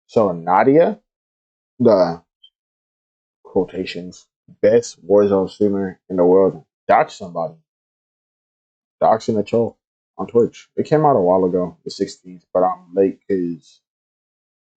So Nadia, the quotations best Warzone streamer in the world, doxed somebody, doxing a troll on Twitch. It came out a while ago, the 16th, but I'm late because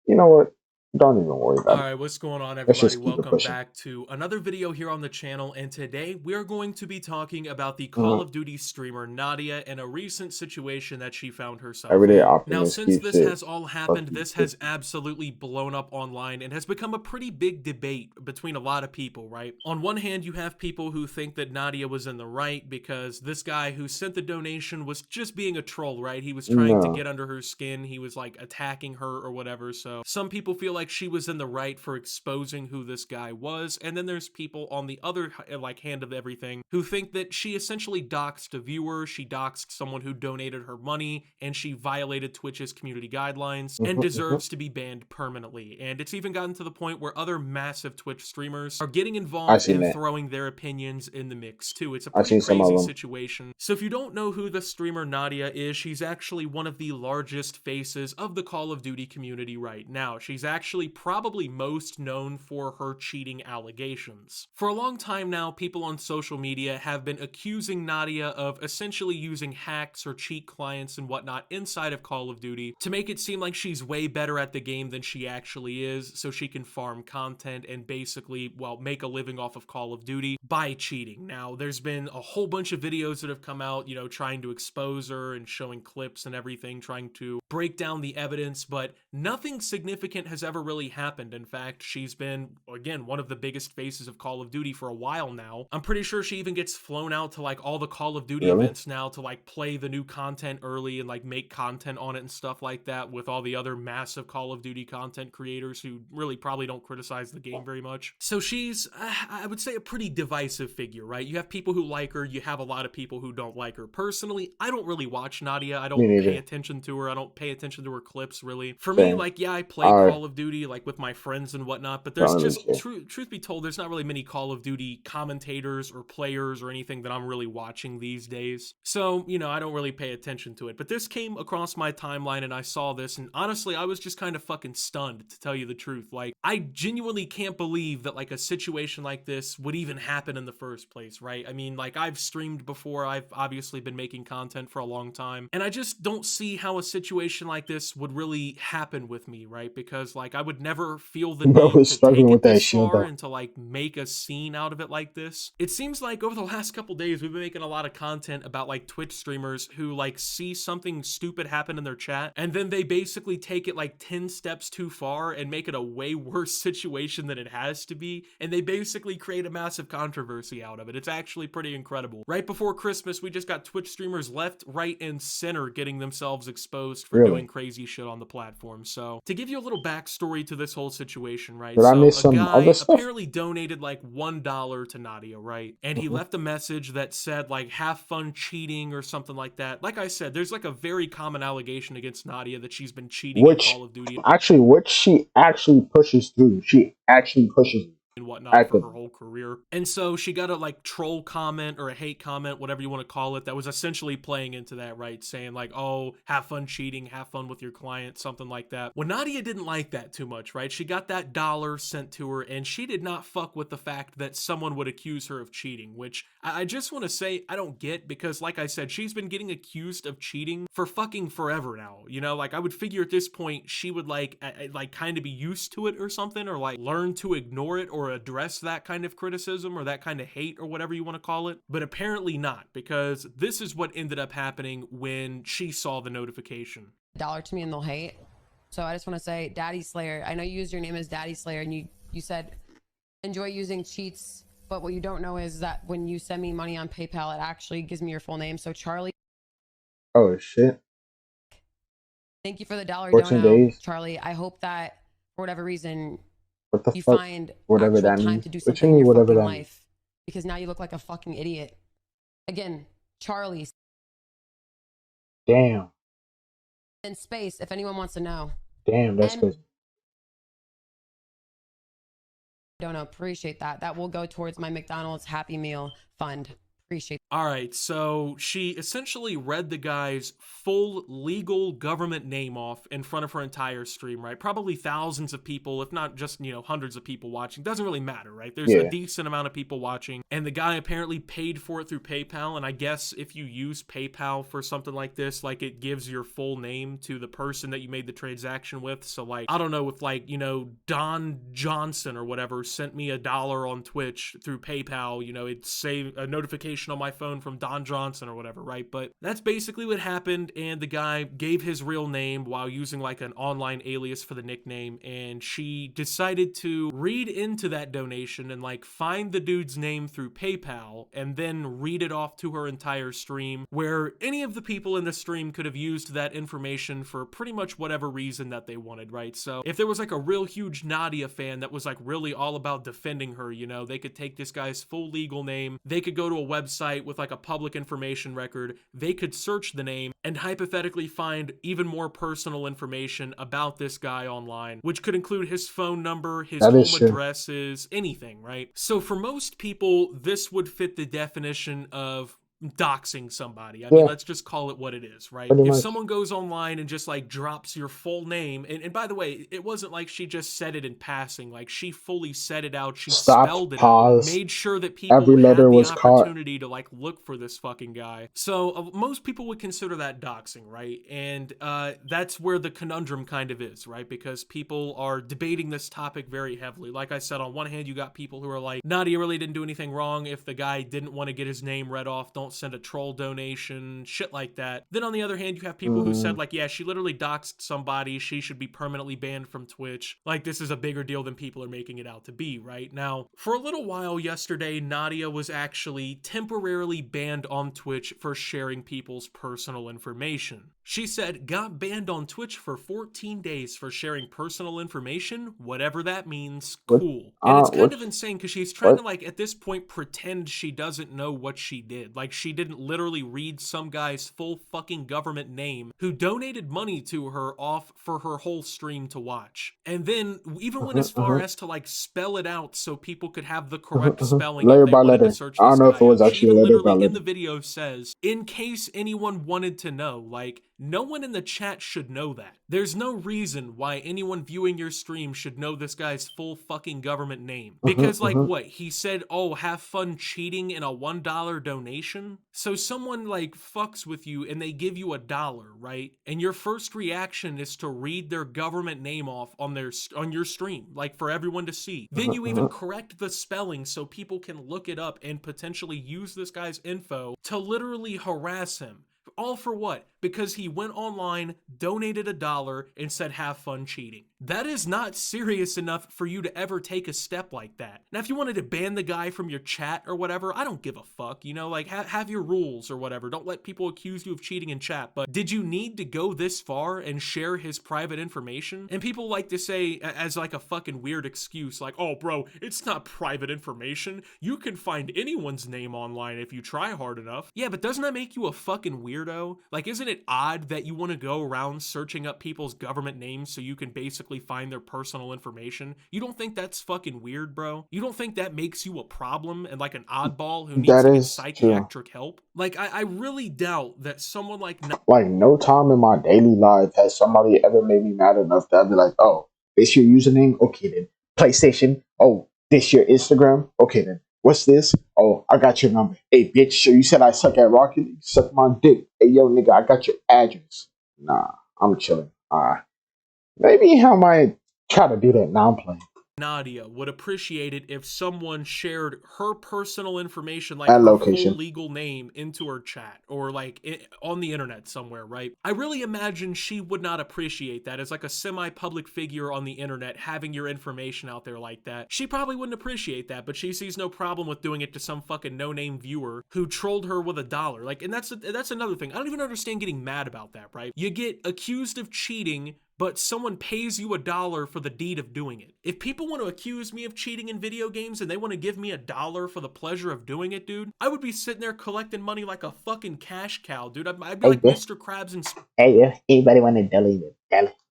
you know what? Don't even worry All about it. right, what's going on, Let's everybody? just keep it Welcome pushing. back to another video here on the channel, and today we're going to be talking about the Call Mhm. of Duty streamer Nadia and a recent situation that she found herself Everyday in. Now, optimist since keeps this it has all happened, low-key this has 50. absolutely blown up online and has become a pretty big debate between a lot of people, right? On one hand, you have people who think that Nadia was in the right because this guy who sent the donation was just being a troll, right? He was trying to No. get under her skin, he was like attacking her or whatever, so some people feel like she was in the right for exposing who this guy was, and then there's people on the other like hand of everything who think that she essentially doxed a viewer, she doxed someone who donated her money, and she violated Twitch's community guidelines and Mhm. deserves to be banned permanently. And it's even gotten to the point where other massive Twitch streamers are getting I involved seen and that. throwing their opinions in the mix too. It's a I pretty seen some of crazy them. situation. So if you don't know who the streamer Nadia is, she's actually one of the largest faces of the Call of Duty community right now. She's actually probably most known for her cheating allegations. For a long time now, people on social media have been accusing Nadia of essentially using hacks or cheat clients and whatnot inside of Call of Duty to make it seem like she's way better at the game than she actually is, so she can farm content and basically, well, make a living off of Call of Duty by cheating. Now, there's been a whole bunch of videos that have come out, trying to expose her and showing clips and everything, trying to break down the evidence, but nothing significant has ever really happened. In fact, she's been, again, one of the biggest faces of Call of Duty for a while now. I'm pretty sure she even gets flown out to like all the Call of Duty Really? events now to like play the new content early and like make content on it and stuff like that with all the other massive Call of Duty content creators who really probably don't criticize the game very much. So she's, I would say, a pretty divisive figure, right? You have people who like her, you have a lot of people who don't like her. Personally, I don't really watch Nadia. I Me don't pay neither. attention to her. I don't pay attention to her clips, really. For me, Same. like, yeah, I play I Call of Duty, like, with my friends and whatnot, but there's don't really just, care. truth be told, there's not really many Call of Duty commentators or players or anything that I'm really watching these days. So, I don't really pay attention to it. But this came across my timeline and I saw this, and honestly, I was just kind of fucking stunned, to tell you the truth. Like, I genuinely can't believe that, like, a situation like this would even happen in the first place, right? I mean, like, I've streamed before, I've obviously been making content for a long time, and I just don't see how a situation like this would really happen with me, right? Because, like, I would never feel the Bro need was to struggling take with it that this shield far though. and to, like, make a scene out of it like this. It seems like over the last couple days, we've been making a lot of content about, like, Twitch streamers who, like, see something stupid happen in their chat, and then they basically take it, like, 10 steps too far and make it a way worse situation than it has to be, and they basically create a massive controversy out of it. It's actually pretty incredible. Right before Christmas, we just got Twitch streamers left, right, and center getting themselves exposed for doing Really? crazy shit on the platform. So, to give you a little backstory to this whole situation, right? Did I So, miss a some other guy stuff? apparently donated like $1 to Nadia, right? And he Hmm. left a message that said, like, have fun cheating or something like that. Like I said, there's like a very common allegation against Nadia that she's been cheating in Which Call of Duty which she actually pushes through. She actually pushes and whatnot for her actively. whole career. And so she got a like troll comment or a hate comment, whatever you want to call it, that was essentially playing into that, right? Saying like, oh, have fun cheating, have fun with your client, something like that. Well, Nadia didn't like that too much, right? She got that dollar sent to her and she did not fuck with the fact that someone would accuse her of cheating, which I just want to say I don't get, because like I said, she's been getting accused of cheating for fucking forever now. Like I would figure at this point she would like kind of be used to it or something, or like learn to ignore it or address that kind of criticism or that kind of hate or whatever you want to call it. But apparently not, because this is what ended up happening when she saw the notification. Dollar to me and they'll hate. So I just want to say, Daddy Slayer, I know you used your name as Daddy Slayer and you said enjoy using cheats, but what you don't know is that when you send me money on PayPal, it actually gives me your full name. So Charlie, Oh shit. thank you for the dollar 14 dono, days. Charlie. I hope that for whatever reason What the you fuck? find Whatever actual that time means. to do What you something in mean your whatever fucking that means? life, because now you look like a fucking idiot. Again, Charlie Damn. in space, if anyone wants to know. Damn, that's And crazy. don't know, appreciate that. That will go towards my McDonald's Happy Meal fund. Appreciate All right, so she essentially read the guy's full legal government name off in front of her entire stream, right? Probably thousands of people, if not just, hundreds of people watching. Doesn't really matter, right? There's a Yeah. decent amount of people watching, and the guy apparently paid for it through PayPal, and I guess if you use PayPal for something like this, like, it gives your full name to the person that you made the transaction with. So, like, I don't know, if, like, Don Johnson or whatever sent me $1 on Twitch through PayPal, it'd say a notification on my phone from Don Johnson or whatever, right? But that's basically what happened, and the guy gave his real name while using like an online alias for the nickname, and she decided to read into that donation and like find the dude's name through PayPal and then read it off to her entire stream, where any of the people in the stream could have used that information for pretty much whatever reason that they wanted, right? So if there was like a real huge Nadia fan that was like really all about defending her, they could take this guy's full legal name, they could go to a website with like a public information record, they could search the name and hypothetically find even more personal information about this guy online, which could include his phone number, his That home is true. addresses, anything, right? So for most people, this would fit the definition of doxing somebody. I mean, let's just call it what it is, right? Pretty If much. someone goes online and just like drops your full name, and by the way, it wasn't like she just said it in passing, like she fully said it out, she Stopped, spelled it out, paused. made sure that people Every letter had the was caught. opportunity to like look for this fucking guy. So most people would consider that doxing, right? And that's where the conundrum kind of is, right? Because people are debating this topic very heavily. Like I said, on one hand, you got people who are like, Nadia really didn't do anything wrong. If the guy didn't want to get his name read off, don't send a troll donation, shit like that. Then on the other hand, you have people who said like, yeah, she literally doxed somebody, she should be permanently banned from Twitch. Like, this is a bigger deal than people are making it out to be, right? Now, for a little while yesterday, Nadia was actually temporarily banned on Twitch for sharing people's personal information. She said, got banned on Twitch for 14 days for sharing personal information, whatever that means, cool. And it's kind of insane because she's trying to, like, at this point, pretend she doesn't know what she did. Like, she didn't literally read some guy's full fucking government name who donated money to her off for her whole stream to watch. And then, even went as far as to, like, spell it out so people could have the correct spelling letter if they by wanted letter. to search I this don't know guy if it was up. actually She even letter by literally letter. in the video says, in case anyone wanted to know, like, no one in the chat should know that. There's no reason why anyone viewing your stream should know this guy's full fucking government name. Because, like, what? He said, oh, have fun cheating in a $1 donation? So someone, like, fucks with you and they give you $1, right? And your first reaction is to read their government name off on your stream, like, for everyone to see. Then you even correct the spelling so people can look it up and potentially use this guy's info to literally harass him. All for what? Because he went online, donated $1, and said have fun cheating. That is not serious enough for you to ever take a step like that. Now, if you wanted to ban the guy from your chat or whatever, I don't give a fuck, like, have your rules or whatever. Don't let people accuse you of cheating in chat. But did you need to go this far and share his private information? And people like to say, as like a fucking weird excuse, like, oh, bro, it's not private information. You can find anyone's name online if you try hard enough. Yeah, but doesn't that make you a fucking weirdo? Like, isn't it odd that you want to go around searching up people's government names so you can basically find their personal information? You don't think that's fucking weird, bro? You don't think that makes you a problem and like an oddball who needs to get psychiatric help? Like, I really doubt that someone like no time in my daily life has somebody ever made me mad enough that I'd be like, oh, this your username? Okay then. PlayStation? Oh, this your Instagram? Okay then. What's this? Oh, I got your number. Hey, bitch, you said I suck at Rocket League? Suck my dick. Hey, yo, nigga, I got your address. Nah, I'm chilling. Maybe I might try to do that. Now I'm playing. Nadia would appreciate it if someone shared her personal information, like And her location. full legal name, into her chat or like on the internet somewhere, right? I really imagine she would not appreciate that as like a semi-public figure on the internet having your information out there like that. She probably wouldn't appreciate that, but she sees no problem with doing it to some fucking no-name viewer who trolled her with $1. Like, and that's another thing. I don't even understand getting mad about that, right? You get accused of cheating, but someone pays you $1 for the deed of doing it. If people want to accuse me of cheating in video games and they want to give me $1 for the pleasure of doing it, dude, I would be sitting there collecting money like a fucking cash cow, dude. I'd be like Mr. Krabs and... Hey, anybody want to delete it?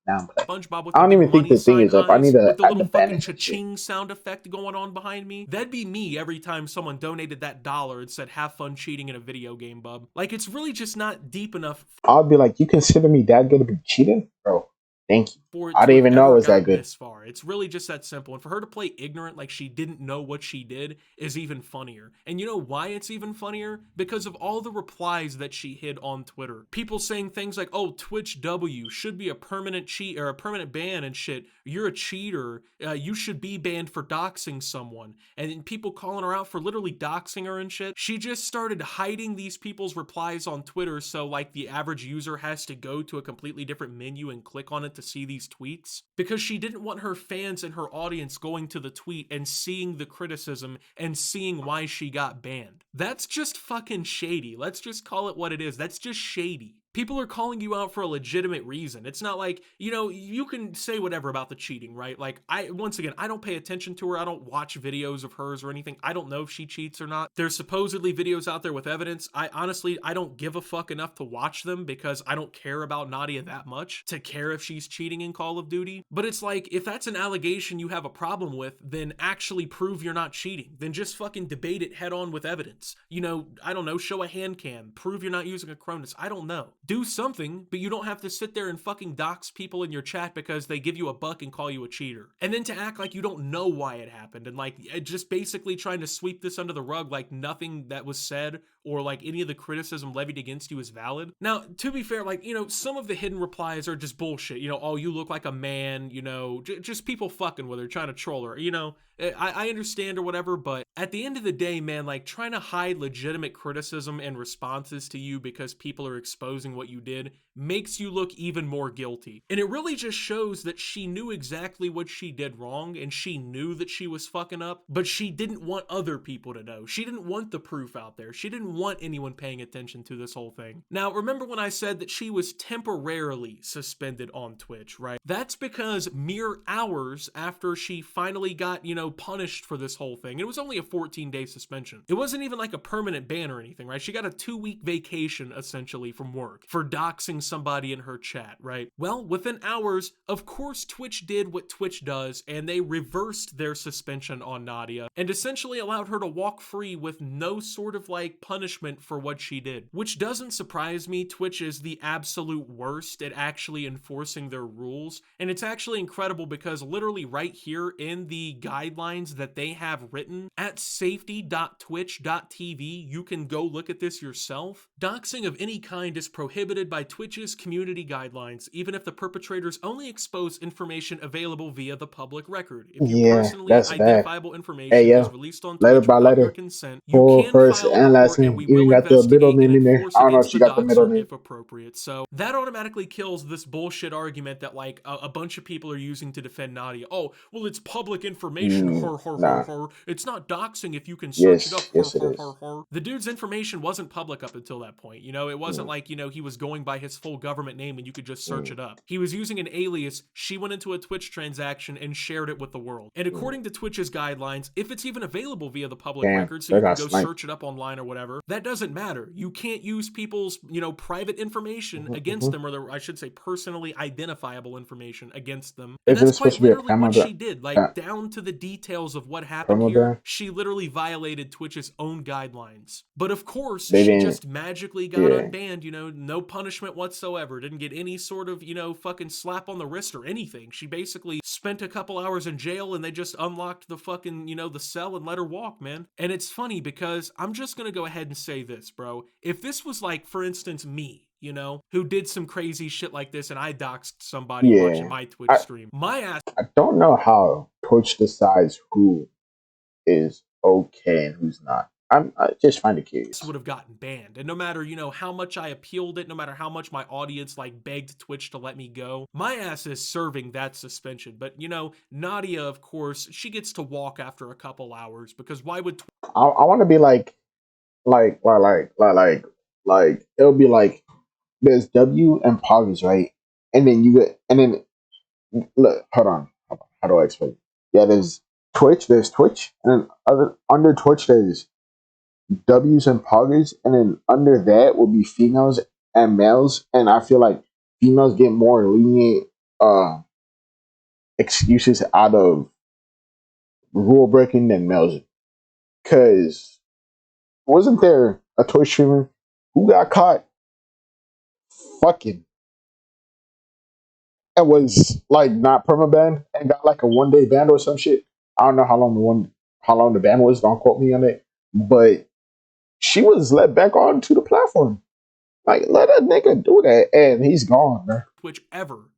Now I'm playing. SpongeBob with I the don't big even think money the thing sign is up. I need eyes to with the add the little fucking banners and shit. cha-ching sound effect going on behind me. That'd be me every time someone donated that $1 and said, have fun cheating in a video game, bub. Like, it's really just not deep enough. I'll be like, you consider me that good to be cheating? Bro, thank you. For it I to didn't have even know it ever was that gotten good. this far. It's really just that simple. And for her to play ignorant like she didn't know what she did is even funnier. And you know why it's even funnier? Because of all the replies that she hid on Twitter. People saying things like, oh, Twitch W should be a permanent cheat or a permanent ban and shit. You're a cheater. You should be banned for doxing someone. And then people calling her out for literally doxing her and shit. She just started hiding these people's replies on Twitter so like the average user has to go to a completely different menu and click on it to see these tweets, because she didn't want her fans and her audience going to the tweet and seeing the criticism and seeing why she got banned. That's just fucking shady. Let's just call it what it is. That's just shady. People are calling you out for a legitimate reason. It's not like, you know, you can say whatever about the cheating, right? Like, once again, I don't pay attention to her. I don't watch videos of hers or anything. I don't know if she cheats or not. There's supposedly videos out there with evidence. I honestly don't give a fuck enough to watch them because I don't care about Nadia that much to care if she's cheating in Call of Duty. But it's like, if that's an allegation you have a problem with, then actually prove you're not cheating. Then just fucking debate it head on with evidence. You know, I don't know, show a hand cam, prove you're not using a Cronus. I don't know. Do something, but you don't have to sit there and fucking dox people in your chat because they give you a buck and call you a cheater. And then to act like you don't know why it happened and like just basically trying to sweep this under the rug like nothing that was said or like any of the criticism levied against you is valid. Now, to be fair, like, you know, some of the hidden replies are just bullshit. You know, oh, you look like a man, you know, just people fucking with her, trying to troll her, you know. I understand or whatever, but at the end of the day, man, like trying to hide legitimate criticism and responses to you because people are exposing what you did makes you look even more guilty. And it really just shows that she knew exactly what she did wrong and she knew that she was fucking up, but she didn't want other people to know. She didn't want the proof out there. She didn't want anyone paying attention to this whole thing. Now, remember when I said that she was temporarily suspended on Twitch, right? That's because mere hours after she finally got, you know, punished for this whole thing. It was only a 14-day suspension. It wasn't even like a permanent ban or anything, right? She got a 2-week vacation essentially from work for doxing somebody in her chat, right? Well, within hours, of course, Twitch did what Twitch does and they reversed their suspension on Nadia and essentially allowed her to walk free with no sort of like punishment for what she did, which doesn't surprise me. Twitch is the absolute worst at actually enforcing their rules. And it's actually incredible because literally right here in the guidelines that they have written at safety.twitch.tv, you can go look at this yourself. Doxing of any kind is prohibited by Twitch's community guidelines, even if the perpetrators only expose information available via the public record. If you personally That's bad. identifiable information Hey, is yo, released on letter Twitch by without your letter, consent, you full can first file a and last report and name. we will Even got the middle investigate and name in there. enforce I don't know if against she the got the middle doxer name. if appropriate. So that automatically kills this bullshit argument that like a bunch of people are using to defend Nadia. Oh, well, it's public information. Nah. It's not doxing if you can search it up. Yes, it is. The dude's information wasn't public up until that point. You know, it wasn't like, you know, he was going by his full government name and you could just search it up. He was using an alias. She went into a Twitch transaction and shared it with the world. And according to Twitch's guidelines, if it's even available via the public record, so you can go search it up online or whatever, that doesn't matter. You can't use people's, you know, private information against them, or their, I should say, personally identifiable information against them. And that's quite literally what she did, like down to the details of what happened here. She literally violated Twitch's own guidelines. But of course, she just magically got unbanned, you know, no punishment whatsoever. Didn't get any sort of, you know, fucking slap on the wrist or anything. She basically spent a couple hours in jail and they just unlocked the fucking, you know, the cell and let her walk, man. And it's funny because I'm just gonna go ahead and say this, bro. If this was like, for instance, me, you know, who did some crazy shit like this and I doxed somebody watching my Twitch stream, my ass. I don't know how Twitch decides who is okay and who's not. I just find it curious. Would have gotten banned. And no matter, you know, how much I appealed it, no matter how much my audience like begged Twitch to let me go, my ass is serving that suspension. But, you know, Nadia, of course, she gets to walk after a couple hours because why would I want to be like it'll be like there's W and Poggers, right? And then you get, and then look, hold on. How do I explain it? Yeah, there's Twitch, and then under Twitch there's W's and Poggers, and then under that will be females and males. And I feel like females get more lenient excuses out of rule breaking than males. Cause wasn't there a Twitch streamer who got caught fucking and was like not permabanned and got like a 1 day ban or some shit? I don't know how long the ban was. Don't quote me on it, but she was let back onto the platform. Like, let a nigga do that, and he's gone, man. Twitch ever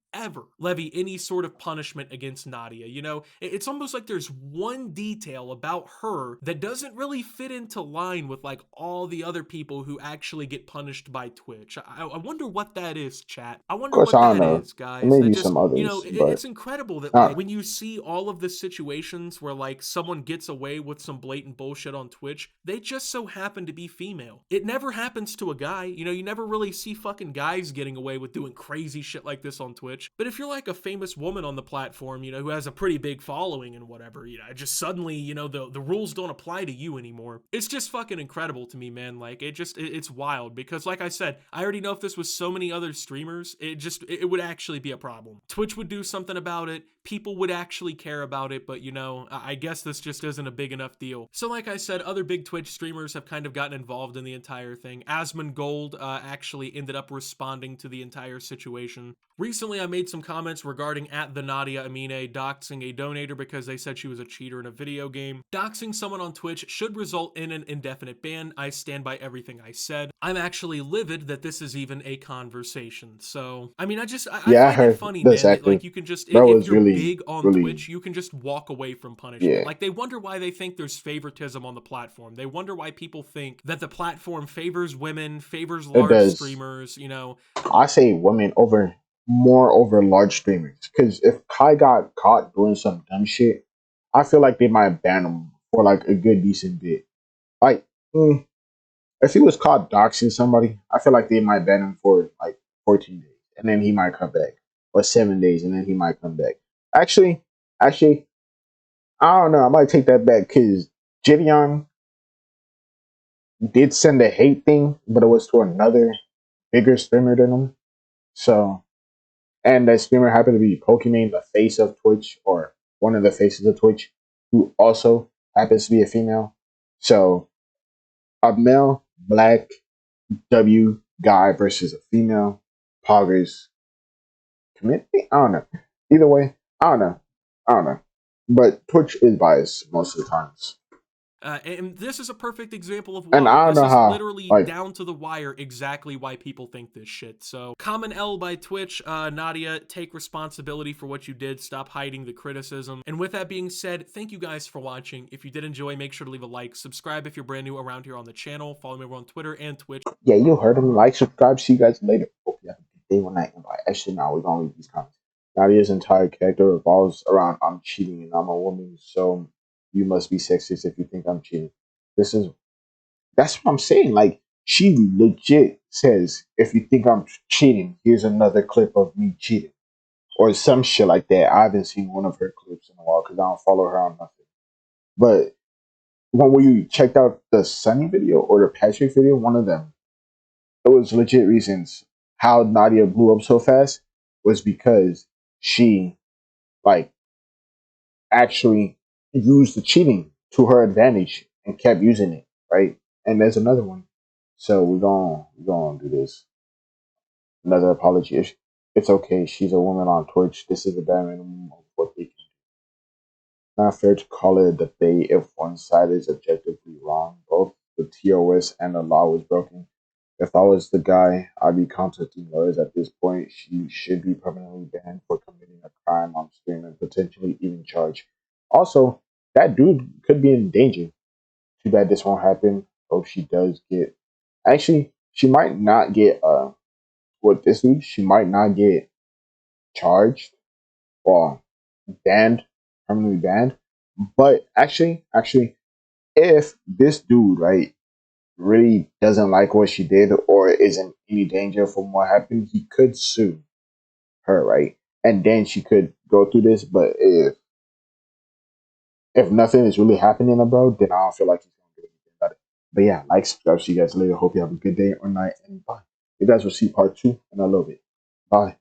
levy any sort of punishment against Nadia. You know, it's almost like there's one detail about her that doesn't really fit into line with like all the other people who actually get punished by Twitch. I wonder what that is, chat. I Of wonder course, what I don't that know. is, guys. Maybe Just, some you know, others, but it's incredible that like when know. you see all of the situations where like someone gets away with some blatant bullshit on Twitch, they just so happen to be female. It never happens to a guy. You know, you never really see fucking guys getting away with doing crazy shit like this on Twitch. But if you're like a famous woman on the platform, you know, who has a pretty big following and whatever, you know, just suddenly, you know, the rules don't apply to you anymore. It's just fucking incredible to me, man. Like, it's wild because, like I said, I already know if this was so many other streamers, it would actually be a problem. Twitch would do something about it. People would actually care about it, but you know, I guess this just isn't a big enough deal. So like I said, other big Twitch streamers have kind of gotten involved in the entire thing. Asmongold actually ended up responding to the entire situation. Recently, I made some comments regarding @the Nadia Amine doxing a donator because they said she was a cheater in a video game. Doxing someone on Twitch should result in an indefinite ban. I stand by everything I said. I'm actually livid that this is even a conversation. So, I mean, I Yeah, I find it heard funny, this man, that like actor. you can just, Bro if was you're really, big on really, Twitch, you can just walk away from punishment. yeah. Like, they wonder why they think there's favoritism on the platform. They wonder why people think that the platform favors women, favors It large does. streamers, you know. I say women more over large streamers. Because if Kai got caught doing some dumb shit, I feel like they might ban him for like a good decent bit. Like, if he was caught doxing somebody, I feel like they might ban him for like 14 days, and then he might come back, or 7 days, and then he might come back. Actually, I don't know. I might take that back because Gideon did send a hate thing, but it was to another bigger streamer than him. So, and that streamer happened to be Pokimane, the face of Twitch, or one of the faces of Twitch, who also happens to be a female. So, a male black W guy versus a female poggers community. I don't know. Either way, I don't know. I don't know. But Twitch is biased most of the times. And this is a perfect example of And why. I don't This know is how, literally like, down to the wire exactly why people think this shit. So, common L by Twitch. Nadia, take responsibility for what you did. Stop hiding the criticism. And with that being said, thank you guys for watching. If you did enjoy, make sure to leave a like. Subscribe if you're brand new around here on the channel. Follow me over on Twitter and Twitch. yeah, you heard him. Like, subscribe. See you guys later. Hope you have a good day, one night, and bye. Actually, now we're going to read these comments. Nadia's entire character revolves around I'm cheating and I'm a woman, so you must be sexist if you think I'm cheating. That's what I'm saying. Like, she legit says, if you think I'm cheating, here's another clip of me cheating. Or some shit like that. I haven't seen one of her clips in a while because I don't follow her on nothing. But when you checked out the Sunny video or the Patrick video, one of them, it was legit reasons how Nadia blew up so fast was because she, like, actually used the cheating to her advantage and kept using it, right? And there's another one. So we're gonna do this. Another apology. It's okay. She's a woman on Twitch. This is a bare minimum of what they can do. Not fair to call it a debate if one side is objectively wrong. Both the TOS and the law was broken. If I was the guy, I'd be contacting lawyers at this point. She should be permanently banned for committing a crime on stream and potentially even charged. Also, that dude could be in danger. Too bad this won't happen. Hope she does get. Actually, she might not get with this dude. She might not get charged or banned, permanently banned. But actually, if this dude right really doesn't like what she did or is in any danger from what happened, he could sue her, right? And then she could go through this. But if nothing is really happening, bro, then I don't feel like he's gonna do anything about it. But yeah, like, subscribe. See you guys later. Hope you have a good day or night, and bye. You guys will see part 2 in a little bit. Bye.